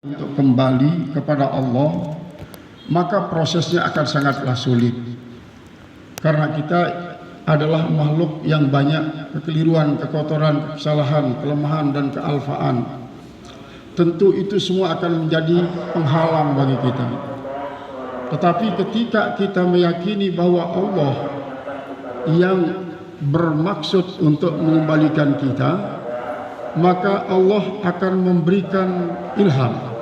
untuk kembali kepada Allah, maka prosesnya akan sangatlah sulit. Karena kita adalah makhluk yang banyak kekeliruan, kekotoran, kesalahan, kelemahan, dan kealfaan. Tentu itu semua akan menjadi penghalang bagi kita. Tetapi ketika kita meyakini bahwa Allah yang bermaksud untuk mengembalikan kita, maka Allah akan memberikan ilham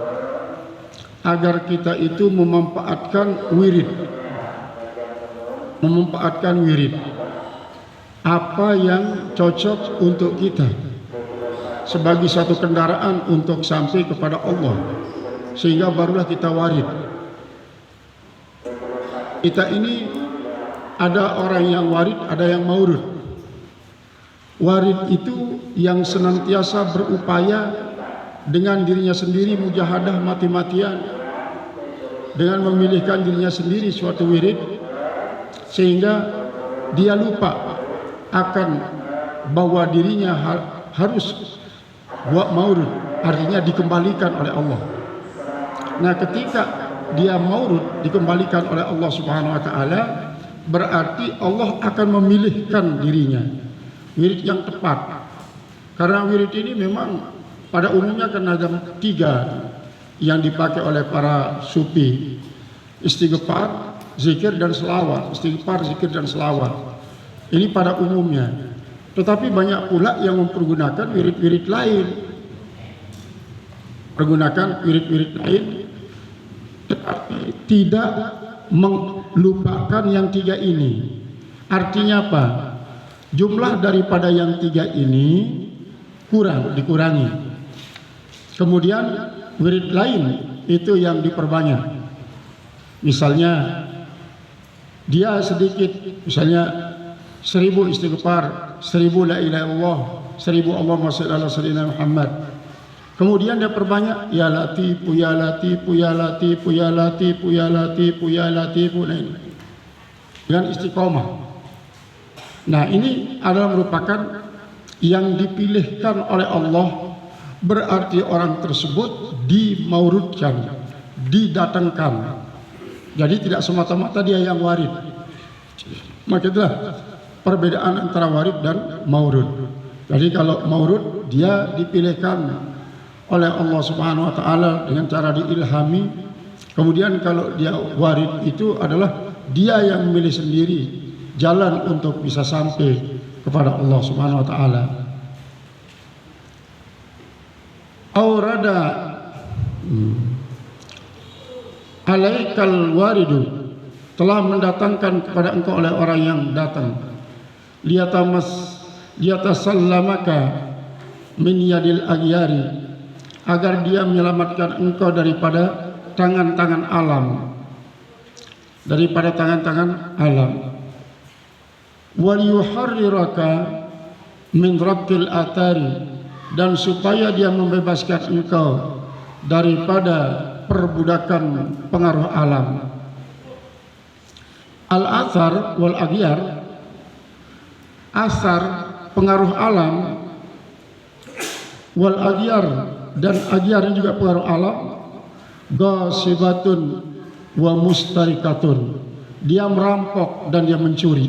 agar kita itu memanfaatkan wirid apa yang cocok untuk kita sebagai satu kendaraan untuk sampai kepada Allah, sehingga barulah kita warid. Kita ini ada orang yang warid, ada yang maurud. Warid itu yang senantiasa berupaya dengan dirinya sendiri mujahadah mati-matian, dengan memilihkan dirinya sendiri suatu wirid, sehingga dia lupa akan bahwa dirinya harus buat maurud, artinya dikembalikan oleh Allah. Nah, ketika dia maurud dikembalikan oleh Allah Subhanahu wa taala, berarti Allah akan memilihkan dirinya wirid yang tepat. Karena wirid ini memang pada umumnya kan ada 3 yang dipakai oleh para sufi: istighfar, zikir, dan selawat. Istighfar, zikir, dan selawat. Ini pada umumnya. Tetapi banyak pula yang mempergunakan wirid-wirid lain. Tetapi tidak melupakan yang 3 ini. Artinya apa? Jumlah daripada yang 3 ini dikurangi. Kemudian wirid lain itu yang diperbanyak. Misalnya dia sedikit, misalnya 1000 istighfar, 1000 la ilaha illallah, 1000 Allahumma shalli ala sayyidina Muhammad. Kemudian dia perbanyak ya latifu ya latifu ya latifu ya latifu ya latifu ya latifu, nah ini dengan istiqomah. Nah, ini adalah merupakan yang dipilihkan oleh Allah. Berarti orang tersebut dimaurudkan, didatangkan. Jadi tidak semata-mata dia yang warid. Maka itulah perbedaan antara warid dan maurud. Jadi kalau maurud dia dipilihkan oleh Allah Subhanahu wa taala dengan cara diilhami. Kemudian kalau dia warid itu adalah dia yang memilih sendiri jalan untuk bisa sampai kepada Allah Subhanahu wa taala. Aurada alaikal waridu, telah mendatangkan kepada engkau oleh orang yang datang, liyatasallamaka min yadil aghyari, agar dia menyelamatkan engkau daripada tangan-tangan alam, wal yuharriraka min rabbil atari, dan supaya dia membebaskan engkau daripada perbudakan pengaruh alam. Al-athar wal aghyar, asar pengaruh alam, wal aghyar dan aghyar juga pengaruh alam, ghasibatun wa mustarikatun, dia merampok dan dia mencuri.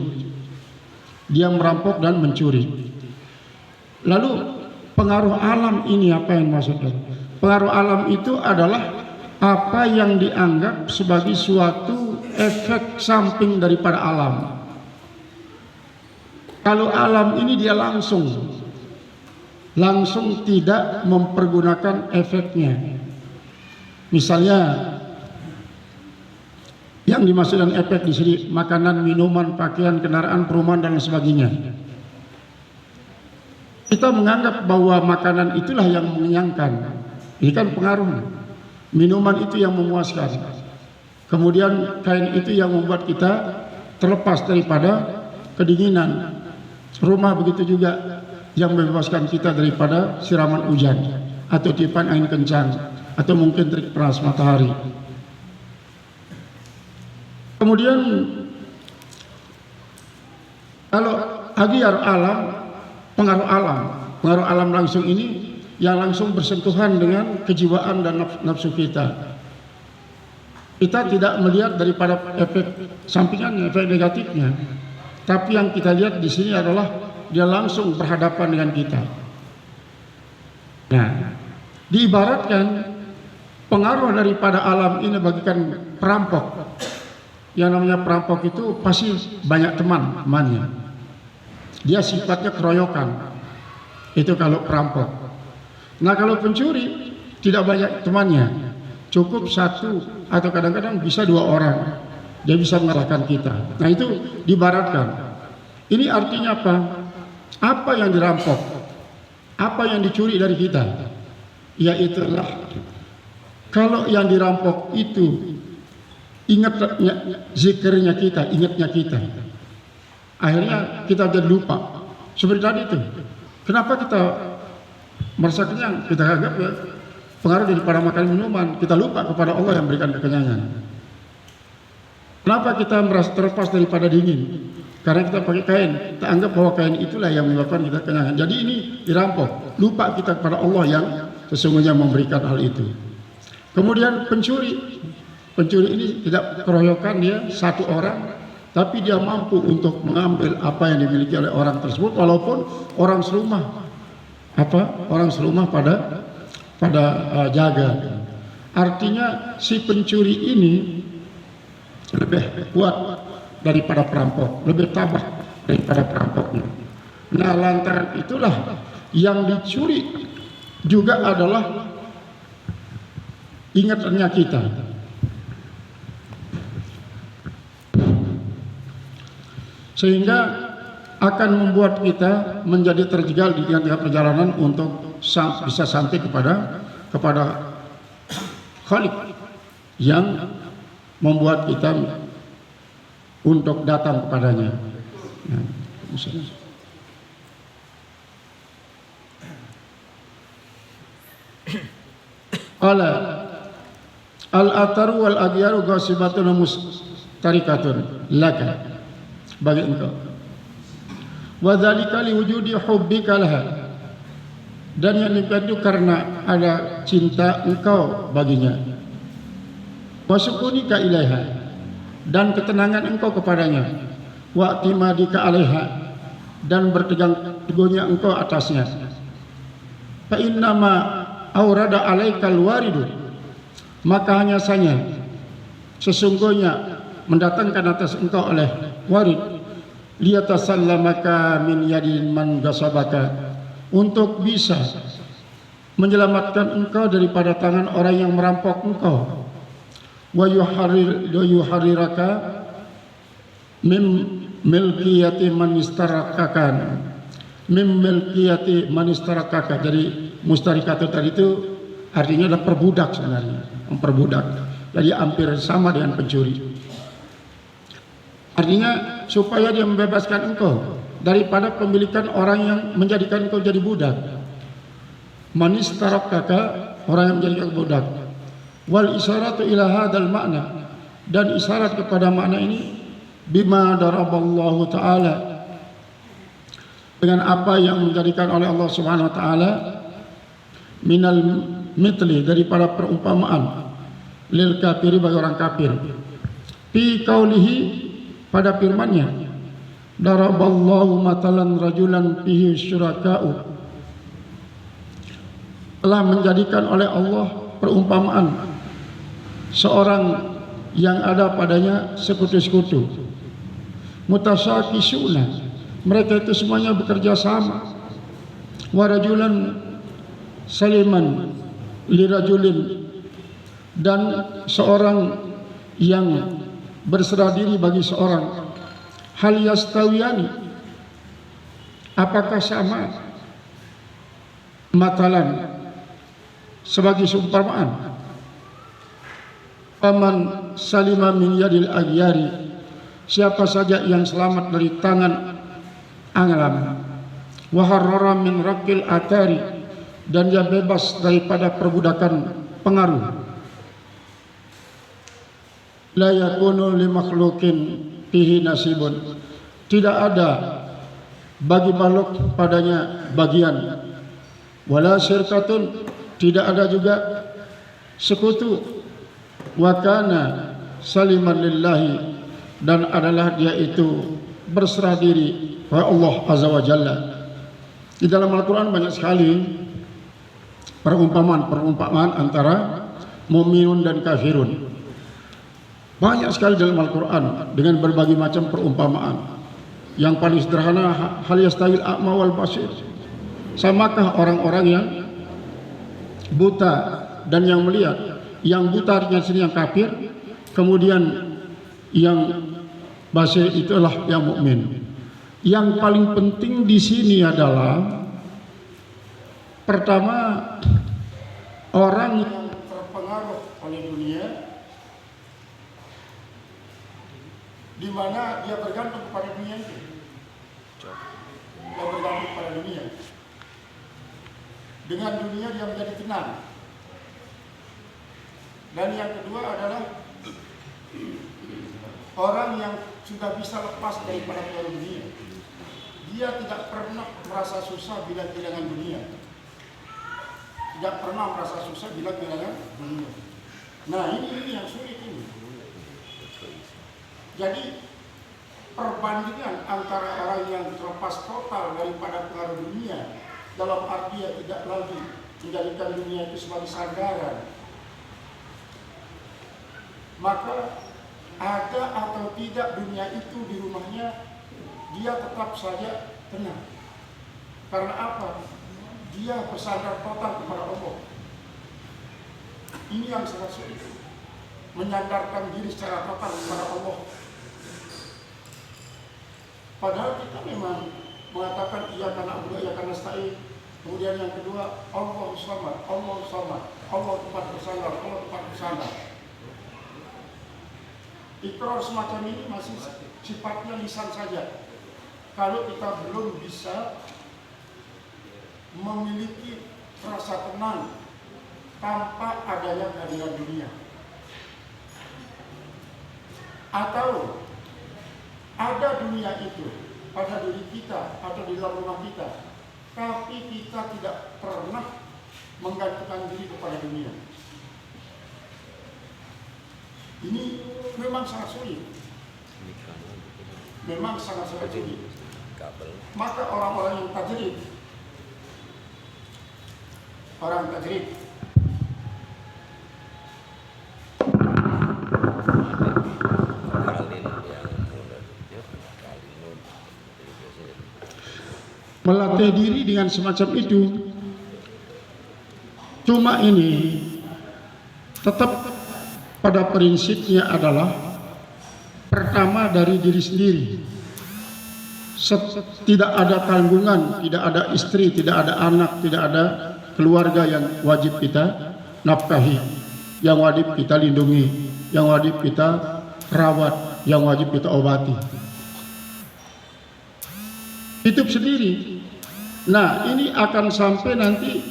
Lalu pengaruh alam ini apa yang maksudnya? Pengaruh alam itu adalah apa yang dianggap sebagai suatu efek samping daripada alam. Kalau alam ini dia langsung tidak mempergunakan efeknya. Misalnya yang dimaksudkan efek di sini makanan, minuman, pakaian, kendaraan, perumahan, dan sebagainya. Kita menganggap bahwa makanan itulah yang mengenyangkan. Ini kan pengaruh. Minuman itu yang memuaskan. Kemudian kain itu yang membuat kita terlepas daripada kedinginan. Rumah begitu juga yang membebaskan kita daripada siraman hujan atau tiupan angin kencang atau mungkin terik panas matahari. Kemudian kalau aghyar alam, pengaruh alam langsung ini yang langsung bersentuhan dengan kejiwaan dan nafsu kita. Kita tidak melihat daripada efek sampingannya, efek negatifnya. Tapi yang kita lihat di sini adalah dia langsung berhadapan dengan kita. Nah, diibaratkan pengaruh daripada alam ini bagikan perampok. Yang namanya perampok itu pasti banyak temannya. Dia sifatnya keroyokan. Itu kalau perampok. Nah, kalau pencuri tidak banyak temannya, cukup satu atau kadang-kadang bisa 2 orang, dia bisa mengalahkan kita. Nah, itu diibaratkan. Ini artinya apa? Apa yang dirampok, apa yang dicuri dari kita, yaitulah kalau yang dirampok itu ingatnya, zikirnya kita, ingatnya kita, akhirnya kita jadi lupa. Seperti tadi itu, kenapa kita merasa kenyang, kita anggap ya, pengaruh daripada makan minuman, kita lupa kepada Allah yang berikan kekenyangan. Kenapa kita merasa terlepas daripada dingin? Karena kita pakai kain, kita anggap bahwa kain itulah yang menyebabkan kita kekenyangan. Jadi ini dirampok, lupa kita kepada Allah yang sesungguhnya memberikan hal itu. Kemudian pencuri ini tidak keroyokan, dia satu orang, tapi dia mampu untuk mengambil apa yang dimiliki oleh orang tersebut, walaupun orang serumah pada jaga. Artinya si pencuri ini lebih kuat daripada perampok, lebih tabah daripada perampoknya. Nah, lantaran itulah yang dicuri juga adalah ingatannya kita. Sehingga akan membuat kita menjadi terjegal di tengah-tengah perjalanan untuk bisa sampai kepada Khalik yang membuat kita untuk datang kepadanya. Nah, al-ataru wal agyaru ghasibatun mustarikatun laka, bagi engkau. Wa dzalika liwujudi hubbika laha, dan yang itu karena ada cinta engkau baginya. Wa sukunika ilaiha, dan ketenangan engkau kepadanya. Wa timadika alaiha, dan bertegang teguhnya engkau atasnya. Fa innama aurada alaikal waridu, maka hanya saja sesungguhnya mendatangkan atas engkau oleh warid, liyatasallamaka min yadin man gasabaka, untuk bisa menyelamatkan engkau daripada tangan orang yang merampok engkau. Wa yuhariraka mim milkiyati man istarakakan, mim milkiyati man istarakaka. Jadi mustarikatu tadi itu artinya adalah perbudak, sebenarnya memperbudak. Jadi hampir sama dengan pencuri. Artinya supaya dia membebaskan engkau daripada pemilikan orang yang menjadikan engkau jadi budak. Manis tarakaka, orang yang menjadikan budak. Wal isharatu ila hadzal makna, dan isyarat kepada makna ini bima daraballahu taala, dengan apa yang menjadikan oleh Allah Subhanahu wa taala minal mitli, daripada perumpamaan lil kafiri, bagi orang kafir, fi qaulihi, pada firman-Nya, daraballahu matalan rajulan fihi syuraka'u, telah menjadikan oleh Allah perumpamaan seorang yang ada padanya sekutu-sekutu, mutasakisuna, mereka itu semuanya bekerja sama, wa rajulan saliman lirajulin, dan seorang yang berserah diri bagi seorang. Hal yastawiyani, apakah sama? Matalan, sebagai seumpamaan. Paman salima min yadil aghyari, siapa saja yang selamat dari tangan alam. Wa harrara min raqil atari, dan dia bebas daripada perbudakan pengaruh. La yakunu li makhluqin fihi nasibun, tidak ada bagi makhluk padanya bagian. wala syirkatun, tidak ada juga sekutu, wa kana saliman lillahi, dan adalah dia itu berserah diri kepada Allah Azza wa Jalla. Di dalam Al-Quran banyak sekali perumpamaan antara mukminun dan kafirun. Banyak sekali dalam Al-Quran dengan berbagai macam perumpamaan. Yang paling sederhana, hal yastawil a'ma wal basir. Samakah orang-orang yang buta dan yang melihat? Yang buta artinya sini yang kafir, kemudian yang basir itulah yang mukmin. Yang paling penting di sini adalah pertama, orang yang terpengaruh oleh dunia, di mana dia bergantung kepada dunia itu. Dia bergantung pada dunia. Dengan dunia dia menjadi tenang. Dan yang kedua adalah orang yang sudah bisa lepas daripada pengaruh dunia. Dia tidak pernah merasa susah bila kehilangan dunia. Tidak pernah merasa susah bila kehilangan dunia. Nah ini yang sulit ini. Jadi perbandingan antara orang yang terlepas total daripada pengaruh dunia, dalam arti dia tidak lagi menjadikan dunia itu sebagai sandaran, maka ada atau tidak dunia itu di rumahnya, dia tetap saja tenang. Karena apa? Dia bersandar total kepada Allah. Ini yang sangat sulit, menyandarkan diri secara total kepada Allah. Padahal kita memang mengatakan iya karena Abu ya karena nasta'in. Kemudian yang kedua, Allah samad, Allah samad, Allah tempat bersandar, Allah tempat bersandar. Ikrar semacam ini masih sifatnya lisan saja. Kalau kita belum bisa memiliki rasa tenang tanpa adanya kehadiran dunia, atau ada dunia itu pada diri kita atau di dalam rumah kita, tapi kita tidak pernah menggantungkan diri kepada dunia. Ini memang sangat sulit. Memang sangat sulit. Maka orang-orang yang tajrid, orang tajrid melatih diri dengan semacam itu. Cuma ini tetap pada prinsipnya adalah pertama dari diri sendiri. Tidak ada tanggungan, tidak ada istri, tidak ada anak, tidak ada keluarga yang wajib kita nafkahi, yang wajib kita lindungi, yang wajib kita rawat, yang wajib kita obati. Hidup sendiri. Nah ini akan sampai nanti,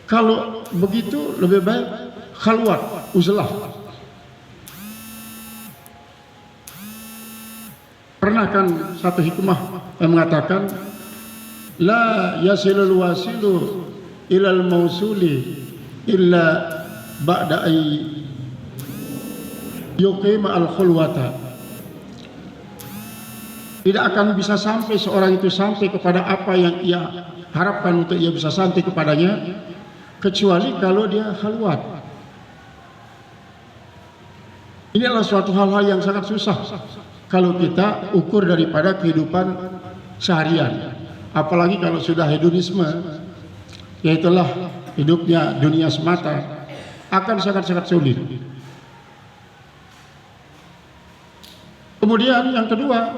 kalau begitu lebih baik khalwat, uzlah. Pernah kan satu hikmah yang mengatakan, la yasilul wasilu ilal mausuli illa ba'da ay yuqima al khulwata. Tidak akan bisa sampai seorang itu sampai kepada apa yang ia harapkan untuk ia bisa sampai kepadanya, kecuali kalau dia khalwat. Ini adalah suatu hal-hal yang sangat susah kalau kita ukur daripada kehidupan seharian. Apalagi kalau sudah hedonisme, yaitulah hidupnya dunia semata, akan sangat-sangat sulit. Kemudian yang kedua,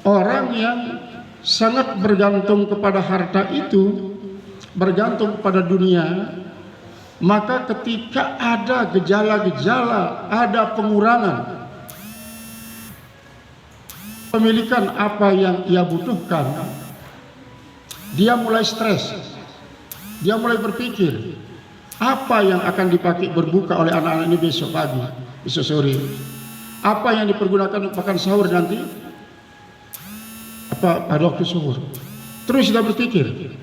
orang yang sangat bergantung kepada harta itu, bergantung pada dunia, maka ketika ada gejala-gejala, ada pengurangan pemilikan apa yang ia butuhkan, dia mulai stres, dia mulai berpikir apa yang akan dipakai berbuka oleh anak-anak ini besok pagi, besok sore, apa yang dipergunakan untuk makan sahur nanti, apa pada waktu sahur. Terus kita berpikir